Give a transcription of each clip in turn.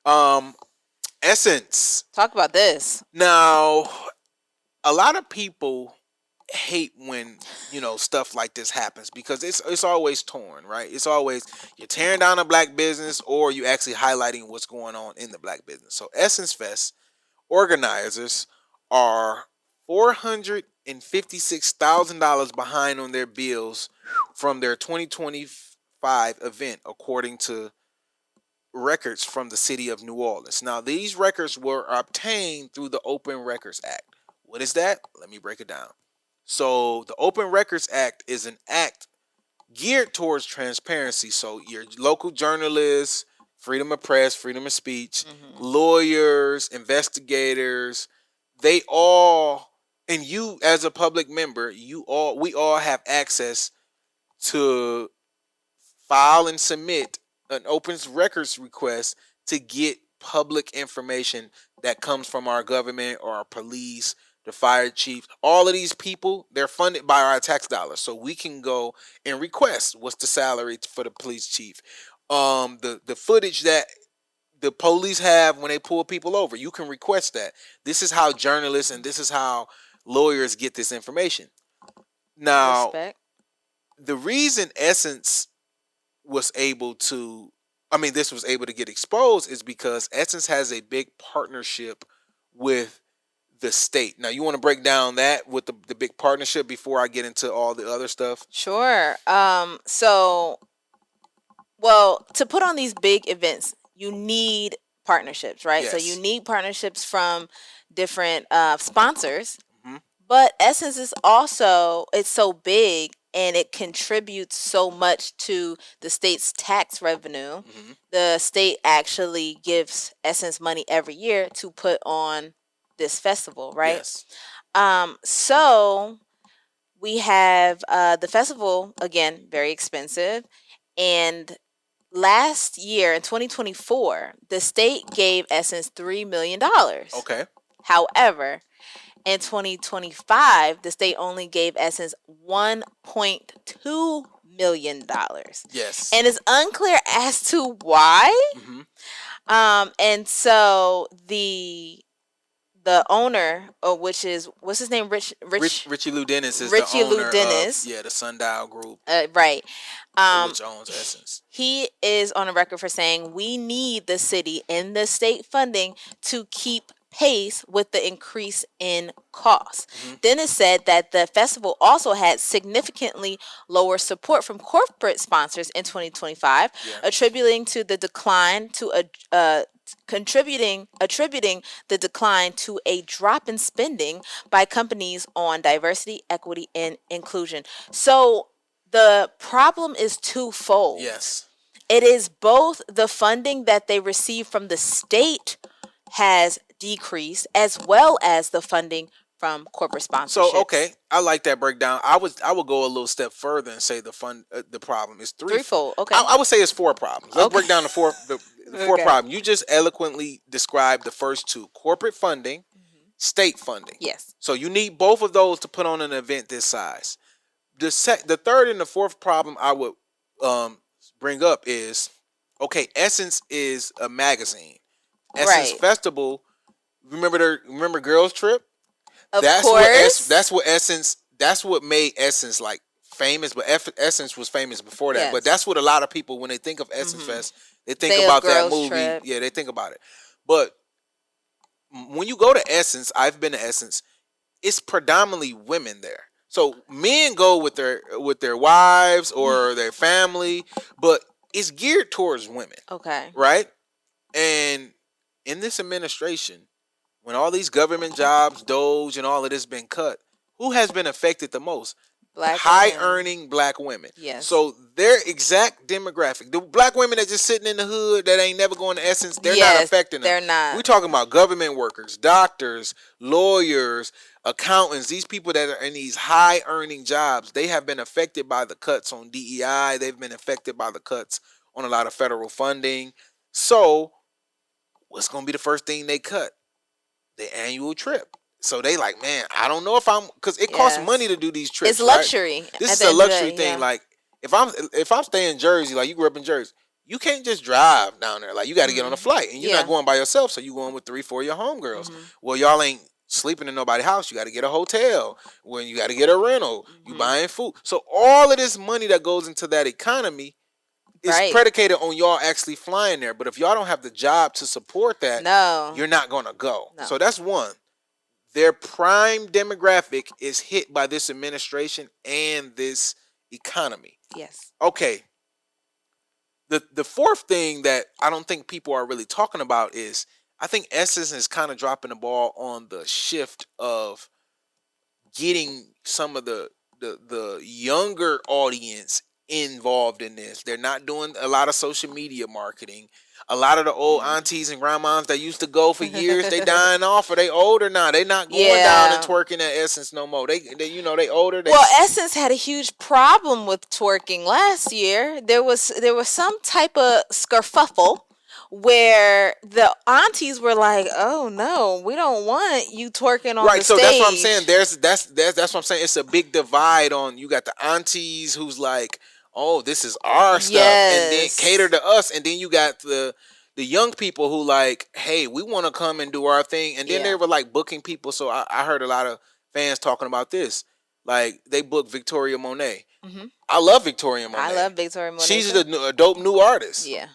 Um, Essence. Talk about this. Now, a lot of people hate when stuff like this happens because it's always torn, right? It's always you're tearing down a black business or you actually highlighting what's going on in the black business. So Essence Fest organizers are $456,000 behind on their bills from their 2025 event, according to records from the city of New Orleans. Now, these records were obtained through the Open Records Act. What is that? Let me break it down. So, the Open Records Act is an act geared towards transparency. So, your local journalists, freedom of press, freedom of speech, lawyers, investigators, they all, and you as a public member, we all have access to file and submit an open records request to get public information that comes from our government or our police, the fire chief. All of these people, they're funded by our tax dollars. So we can go and request what's the salary for the police chief. The footage that the police have when they pull people over, you can request that. This is how journalists and this is how lawyers get this information. Now, Respect. the reason Essence was able to this was able to get exposed is because Essence has a big partnership with the state. Now, you want to break down that with the big partnership before I get into all the other stuff? Sure. Well, to put on these big events, you need partnerships, right? So Yes. you need partnerships from different sponsors. hmm But Essence is also, it's so big and it contributes so much to the state's tax revenue. hmm The state actually gives Essence money every year to put on this festival, right? Yes. So we have the festival, again, very expensive. And last year in 2024, the state gave Essence $3 million. Okay. However, in 2025, the state only gave Essence $1.2 million. Yes. And it's unclear as to why. hmm And so the owner, which is, what's his name? Richie Lou Dennis is Richie the Lou owner Dennis. of the Sundial Group, Right. which owns Essence. He is on a record for saying we need the city and the state funding to keep pace with the increase in costs. Dennis said that the festival also had significantly lower support from corporate sponsors in 2025, Yeah. attributing the decline to a drop in spending by companies on diversity, equity, and inclusion. So the problem is twofold. Yes. It is both the funding that they receive from the state has decreased, as well as the funding from corporate sponsorships. So okay, I like that breakdown. I would go a little step further and say the problem is Threefold. Okay. I would say it's four problems. Let's Okay. break down the four Okay. problems. You just eloquently described the first two: corporate funding, state funding. Yes. So you need both of those to put on an event this size. The third and the fourth problem I would bring up is, okay, Essence is a magazine. Essence Right. Festival. Remember Girls Trip? Of That's course. that's what Essence. That's what made Essence like famous. But Essence was famous before that. Yes. But that's what a lot of people, when they think of Essence Fest, they think Say of about that Girls movie. Trip. Yeah, they think about it. But when you go to Essence, I've been to Essence. It's predominantly women there. So men go with their wives or their family, but it's geared towards women, Okay. right? And in this administration, when all these government jobs, Doge, and all of this been cut, who has been affected the most? Black High women. earning black women. Yes. So their exact demographic, the black women that just sitting in the hood that ain't never going to Essence, they're not Yes, affecting them. they're not. We talking about government workers, doctors, lawyers, accountants. These people that are in these high earning jobs, they have been affected by the cuts on DEI. They've been affected by the cuts on a lot of federal funding. So what's going to be the first thing they cut? The annual trip. So they like, man, I don't know if I'm, because it costs Yes. money to do these trips. It's luxury. This at is the a end of the luxury day, thing. yeah. Like if I'm staying in Jersey, like you grew up in Jersey, you can't just drive down there. Like, you got to get on a flight, and you're Yeah. not going by yourself, so you going with 3-4 of your homegirls. Mhm. Well, y'all ain't sleeping in nobody's house. You got to get a hotel. When you got to get a rental, you buying food. So all of this money that goes into that economy is Right. predicated on y'all actually flying there. But if y'all don't have the job to support that, No. you're not gonna go. No. So that's one. Their prime demographic is hit by this administration and this economy. Yes. Okay. The fourth thing that I don't think people are really talking about is, I think Essence is kind of dropping the ball on the shift of getting some of the younger audience involved in this. They're not doing a lot of social media marketing. A lot of the old aunties and grandmas that used to go for years, they dying off, or they older now. They not going down and twerking at Essence no more. They you know, they older. Well, Essence had a huge problem with twerking last year. There was some type of skerfuffle where the aunties were like, "Oh no, we don't want you twerking on the so stage." that's what I'm saying. That's what I'm saying. It's a big divide on, you got the aunties who's like, "Oh, this is our stuff," and then cater to us, and then you got the young people who like, "Hey, we want to come and do our thing," and then they were like booking people. So I heard a lot of fans talking about this. Like, they booked Victoria Monet. I love Victoria Monet. I love Victoria Monet. She's a dope new artist. Yeah.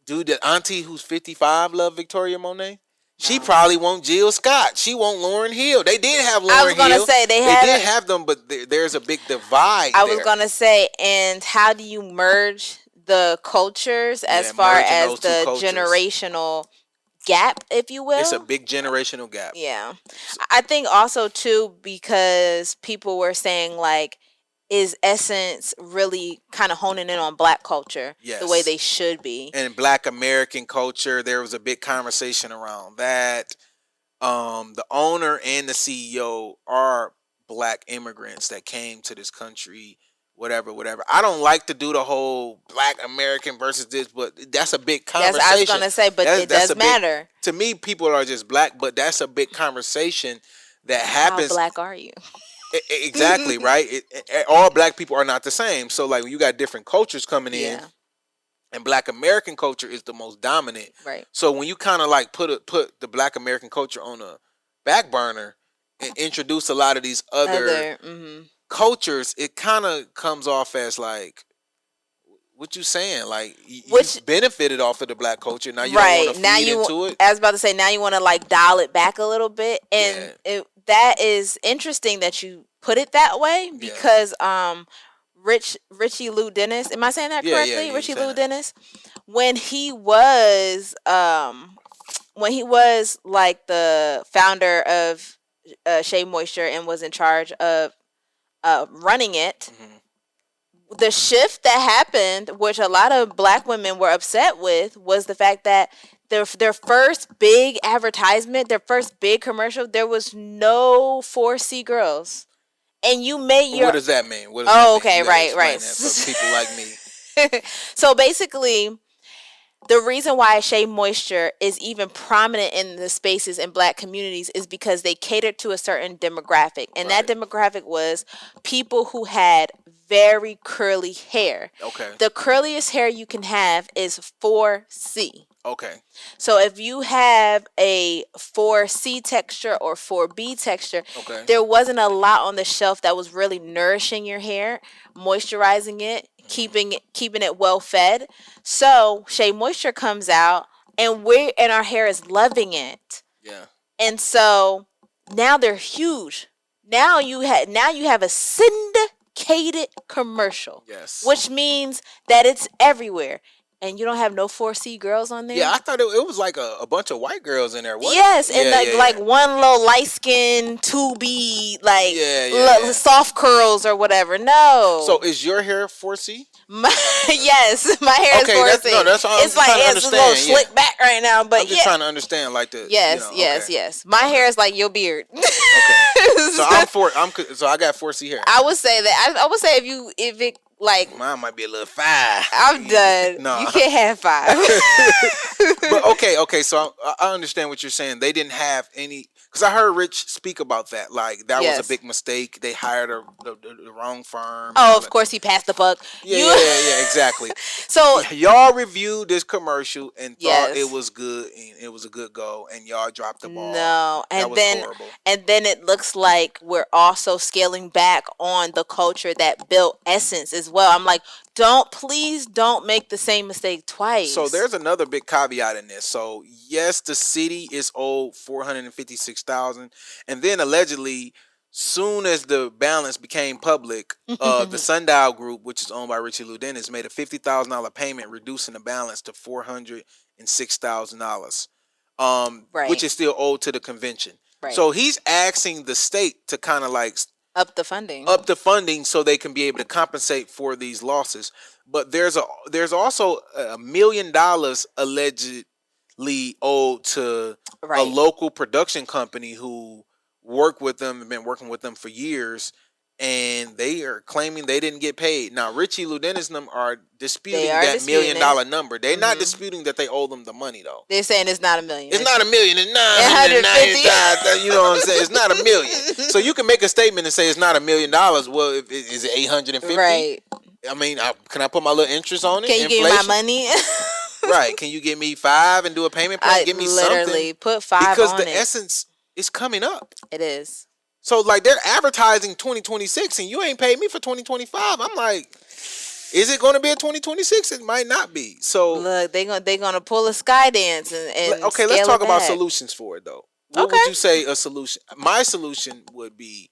Dude, the auntie who's 55 love Victoria Monet. She probably won't Jill Scott. She won't Lauryn Hill. They did have Lauryn Hill. I was gonna say they did have them, but there's a big divide. I was gonna say, and how do you merge the cultures as far as the generational gap, if you will? It's a big generational gap. Yeah. I think also too, because people were saying like, is Essence really kind of honing in on Black culture the way they should be? And Black American culture, there was a big conversation around that. The owner and the CEO are Black immigrants that came to this country, whatever. I don't like to do the whole Black American versus this, but that's a big conversation. I was gonna say, but it does matter. To me, people are just Black, but that's a big conversation that happens. How Black are you? Exactly, right? All Black people are not the same. So like, when you got different cultures coming in, and Black American culture is the most dominant. Right. So when you kind of like put the Black American culture on a back burner and introduce a lot of these other cultures, it kind of comes off as like, what you saying? Like, you benefited off of the Black culture. Now you don't want to feed into it. I was about to say, now you want to like dial it back a little bit, and that is interesting that you put it that way, because Richie Lou Dennis, am I saying that correctly? Richie Lou Dennis, when he was like the founder of Shea Moisture and was in charge of running it, the shift that happened, which a lot of Black women were upset with, was the fact that their first big advertisement, their first big commercial, there was no 4C girls. And you made your... What does that mean? What does that mean? Okay, right. For people like me. So basically, the reason why Shea Moisture is even prominent in the spaces in Black communities is because they catered to a certain demographic. And that demographic was people who had very curly hair. Okay. The curliest hair you can have is 4C. Okay. So if you have a 4C texture or 4B texture, there wasn't a lot on the shelf that was really nourishing your hair, moisturizing it, keeping it well fed. So Shea Moisture comes out, and our hair is loving it. Yeah. And so now they're huge. Now you have a syndicated commercial. Yes. Which means that it's everywhere. And you don't have no 4C girls on there? Yeah, I thought it was like a bunch of white girls in there. What? Yes, and like one little light skin, 2B, like soft curls or whatever. No. So is your hair 4C? Yes, my hair is 4C. That's all it's like it's a little slick back right now, but I'm just trying to understand, like the yes. My hair is like your beard. Okay. So so I got 4C hair. I would say that. I would say if it like mine might be a little 5. I'm done. No, you can't have 5. But okay. So I understand what you're saying. They didn't have any, because I heard Rich speak about that. Like that was a Yes. big mistake. They hired the wrong firm and Oh, all of that. course he passed the buck. Yeah, You. exactly. So Y'all reviewed this commercial and thought it yes. was good and it was a good go, and y'all dropped the ball. No, That and was then horrible. it looks like we're also scaling back on the culture that built Essence as well. I'm like, please don't make the same mistake So twice. there's another big caveat in this. So yes, the city is owed 456,000, and then allegedly, soon as the balance became public, the Sundial Group, which is owned by Richie Lou Dennis, made a $50,000 payment, reducing the balance to $406,000, which Right, is still owed to the convention. right. So he's asking the state to kind of like Up the funding. up the funding so they can be able to compensate for these losses. But there's also $1 million allegedly owed to a Right. local production company who worked with them and been working with them for years, and they are claiming they didn't get paid. Now Richie Ludenis and them are They disputing are that million disputing it. dollar number. They're not disputing that they owe them the money though. They're saying it's not a million. It's not a million. It's 150. 990,000. You know what I'm saying? It's not a million. So you can make a statement and say it's not $1 million. Well, is it 850? Right. I mean, can I put my little interest on it? Can you give me my money? Right. Can you give me 5 and do a payment plan? I Give me literally something. put 5 Because on the it. essence is coming up. It is. So like they're advertising 2026 and you ain't paid me for 2025. I'm like, is it going to be a 2026? It might not be. So Look, they gonna pull a sky dance and okay, let's scale talk it about back. solutions for it though. What Okay. would you say a solution? My solution would be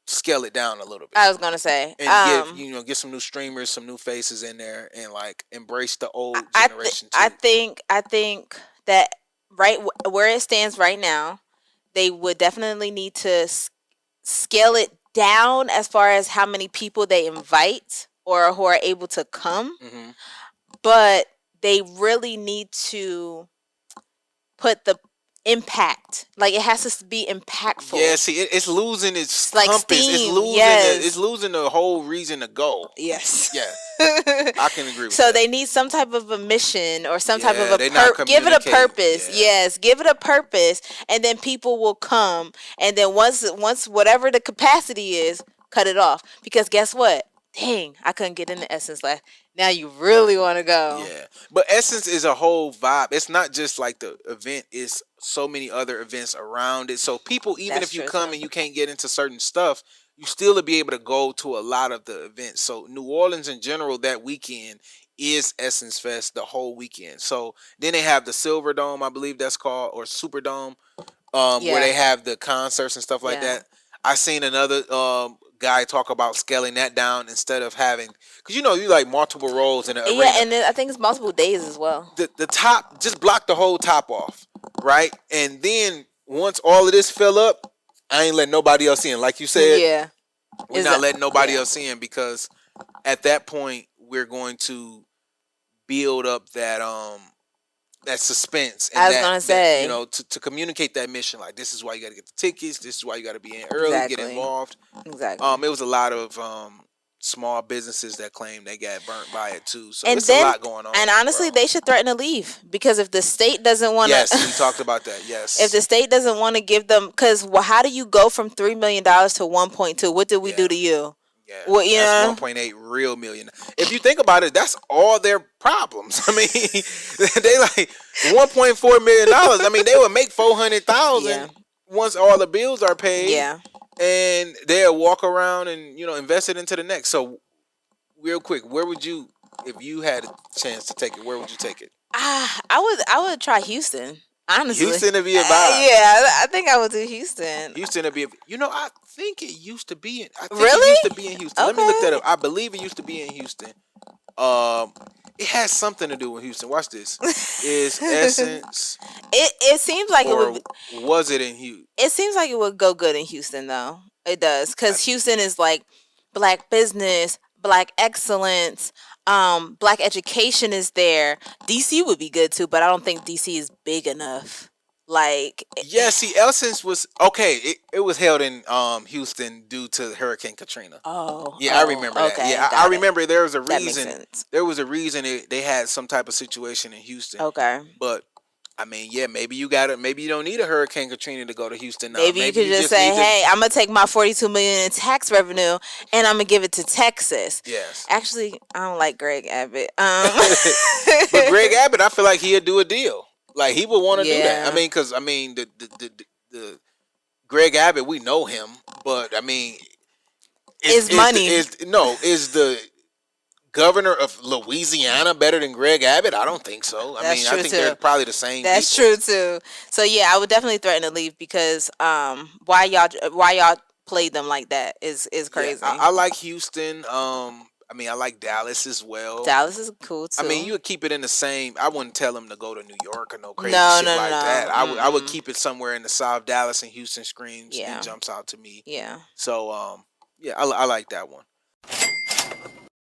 scale it down a little bit I was gonna say, and get some new streamers, some new faces in there, and like embrace the old generation too. I think that right where it stands right now, they would definitely need to scale it down as far as how many people they invite or who are able to come, Mm-hmm. but they really need to put the impact. Like it has to be impactful. Yeah, see, it's losing its Like compass. Steam, It's losing the whole reason to go. Yes. Yeah, I can agree with so that. they need some type of a mission or some type of Yeah, they not give it a communicating. purpose. Yeah. Yes, give it a purpose, and then people will come. And then once whatever the capacity is, cut it off. Because guess what? Dang, I couldn't get into Essence last. Now you really want to go. Yeah, but Essence is a whole vibe. It's not just like the event. It's so many other events around it. So people, even That's if you true, come too. and you can't get into certain stuff, you still will be able to go to a lot of the events. So New Orleans in general that weekend is Essence Fest the whole weekend. So then they have the Silver Dome, I believe that's called, or Super Dome, where they have the concerts and stuff like Yeah. that. I seen another guy talk about scaling that down instead of having, because you like multiple rows in an arena. Yeah, and then I think it's multiple days as well. The top, just block the whole top off, right? And then once all of this fill up, I ain't letting nobody else in. Like you said, Yeah. we're not letting nobody else in, because at that point we're going to build up that suspense. And I was gonna say, to communicate that mission. Like, this is why you got to get the tickets. This is why you got to be in early, get Exactly. involved. Exactly. It was a lot of small businesses that claim they got burnt by it too. So And it's then, a lot going on. And honestly, bro. they should threaten to leave, because if the state doesn't want to, Yes, we talked about that. Yes. if the state doesn't want to give them, because how do you go from $3 million to 1.2? What did we do to you? Yeah, well, that's 1.8 real million. If you think about it, that's all their problems. I mean, they like $1.4 million. I mean, they would make $400,000 once all the bills are paid. Yeah. And they'll walk around and invest it into the next. So, real quick, where would you, if you had a chance to take it, where would you take it? I would try Houston. Honestly, Houston to be a vibe. I think I would do Houston. Houston to be a, I think it used to be in. I think Really? It used to be in Houston. Okay. Let me look that up. I believe it used to be in Houston. It has something to do with Houston. Watch this. Is Essence? It seems like it would. Was it in Houston? It seems like it would go good in Houston, though. It does, because Houston is like Black business, Black excellence. Black education is there. DC would be good too, but I don't think DC is big enough. Like, Yeah, see, Elson's was okay. It was held in Houston due to Hurricane Katrina. Yeah, I remember that. okay, Yeah, I got it. remember there was a That makes reason. sense. There was a reason they had some type of situation in Houston. Okay. But I mean, yeah, maybe you got it. Maybe you don't need a Hurricane Katrina to go to Houston now. Maybe you Maybe could you just just say, need to. "Hey, I'm gonna take my 42 million in tax revenue and I'm gonna give it to Texas." Yes. Actually, I don't like Greg Abbott. But Greg Abbott, I feel like he'd do a deal. Like he would want to do that. I Yeah. mean, because I mean the Greg Abbott, we know him, but I mean, Is money. Is the governor of Louisiana better than Greg Abbott? I don't think so. I That's mean, I true think they're too. probably the same That's people. true too. So yeah, I would definitely threaten to leave because why y'all play them like that is Yeah, crazy. I like Houston. I mean, I like Dallas as well. Dallas is cool too. I mean, you would keep it in the same. I wouldn't tell them to go to New York or no crazy No, shit no, like that. I would Mm-mm. keep it somewhere in the South. Dallas and Houston screams Yeah. and jumps out to me. Yeah. So yeah, I like that one.